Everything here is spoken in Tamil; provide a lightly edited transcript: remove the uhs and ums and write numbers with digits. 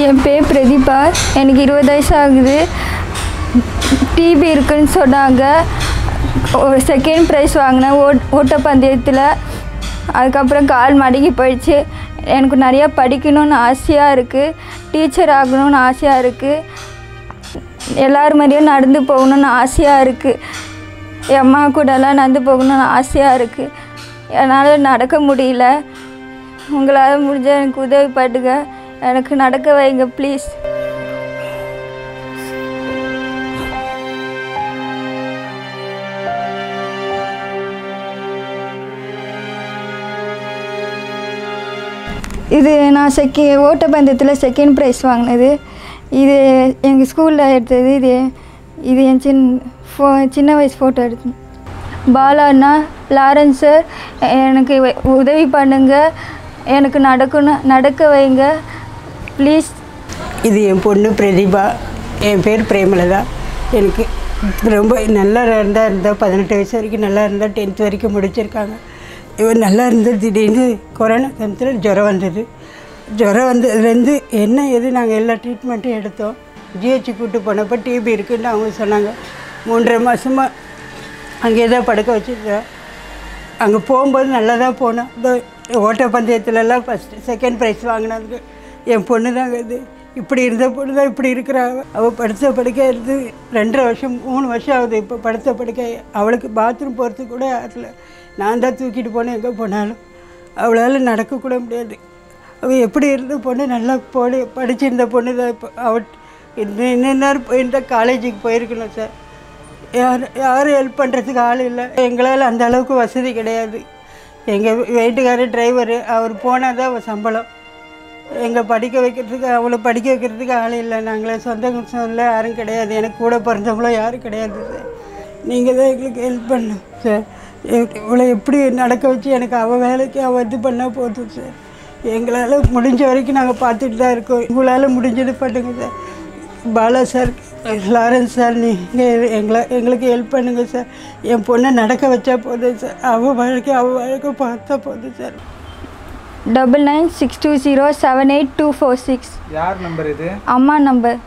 என் பேர் பிரதீபா. எனக்கு 20 வயசு ஆகுது. டிபி இருக்குன்னு சொன்னாங்க. ஒரு செகண்ட் ப்ரைஸ் வாங்கினேன் ஓட்டப்பந்தயத்தில். அதுக்கப்புறம் கால் மடங்கி போயிடுச்சு. எனக்கு நிறையா படிக்கணும்னு ஆசையாக இருக்குது. டீச்சர் ஆகணும்னு ஆசையாக இருக்குது. எல்லோரும் மாதிரியும் நடந்து போகணுன்னு ஆசையாக இருக்குது. என் அம்மா கூடலாம் நடந்து போகணுன்னு ஆசையாக இருக்குது. என்னால் நடக்க முடியல. உங்களால் முடிஞ்ச எனக்கு உதவி பண்ணுங்க. எனக்கு நடக்க வைங்க ப்ளீஸ். இது நான் ஓட்டப்பந்தயத்தில் செகண்ட் ப்ரைஸ் வாங்கினது. இது எங்கள் ஸ்கூலில் எடுத்தது. இது என் சின்ன வயசு ஃபோட்டோ எடுத்தேன். பாலாண்ணா, லாரன்ஸ் சார், எனக்கு உதவி பண்ணுங்கள். எனக்கு நடக்க வைங்க ப்ளீஸ். இது என் பொண்ணு பிரதீபா. என் பேர் பிரேமலதா. எனக்கு ரொம்ப நல்லா இருந்தால் 18 வயசு வரைக்கும் நல்லா இருந்தால் 10th வரைக்கும் முடிச்சிருக்காங்க. இவன் நல்லா இருந்தது. திடீர்னு கொரோனா காலத்தில் ஜுரம் வந்தது. ஜுரம் வந்ததுலேருந்து என்ன ஏது நாங்கள் எல்லா ட்ரீட்மெண்ட்டும் எடுத்தோம். ஜிஹெச் கூப்பிட்டு போனப்போ டிபி இருக்குதுன்னு அவங்க சொன்னாங்க. 3.5 மாதமாக அங்கே தான் படுக்க வச்சுருக்கோம். அங்கே போகும்போது நல்லா தான் போனோம். இந்த ஓட்டப்பந்தயத்துலலாம் செகண்ட் ப்ரைஸ் வாங்கினதுக்கு என் பொண்ணு தாங்க. இது இப்படி இருந்த பொண்ணு தான் இப்படி இருக்கிறா. அவள் படுத்த படுக்கை இருந்து 2.5 வருஷம் 3 வருஷம் ஆகுது. இப்போ படுத்த படுக்கை. அவளுக்கு பாத்ரூம் போகிறதுக்கு கூட அதில் நான் தான் தூக்கிட்டு போனேன். எங்கே போனாலும் அவளால் நடக்கக்கூட முடியாது. அவள் எப்படி இருந்த பொண்ணு நல்லா படிச்சிருந்த பொண்ணு தான். இப்போ அவள் இன்னும் நேரம் போயிருந்தால் காலேஜுக்கு போயிருக்கணும் சார். யாரும் ஹெல்ப் பண்ணுறதுக்கு ஆள் இல்லை. எங்களால் அந்த அளவுக்கு வசதி கிடையாது. எங்கள் வீட்டுக்காரர் டிரைவரு, அவர் போனால் தான் அவள் சம்பளம். எங்களை படிக்க வைக்கிறதுக்கு அவளை படிக்க வைக்கிறதுக்கு ஆள் இல்லை. நாங்களே சொந்த யாரும் கிடையாது. எனக்கு கூட பிறந்தவங்களும் யாரும் கிடையாது சார். நீங்கள் தான் எங்களுக்கு ஹெல்ப் பண்ணணும் சார். இவளை எப்படி நடக்க வச்சு எனக்கு அவள் வேலைக்கு அவள் இது பண்ணால் போதும் சார். எங்களால் முடிஞ்ச வரைக்கும் நாங்கள் பார்த்துட்டு தான் இருக்கோம். உங்களால் முடிஞ்சது பண்ணுங்கள் sir. Bala sir, Lawrence sir, நீங்கள் எங்களுக்கு ஹெல்ப் பண்ணுங்கள் சார். என் பொண்ணை நடக்க வச்சா போதும் சார். அவள் வாழ்க்கை பார்த்தா போதும் சார். 9962078246. யார் நம்பர் இது? அம்மா நம்பர்.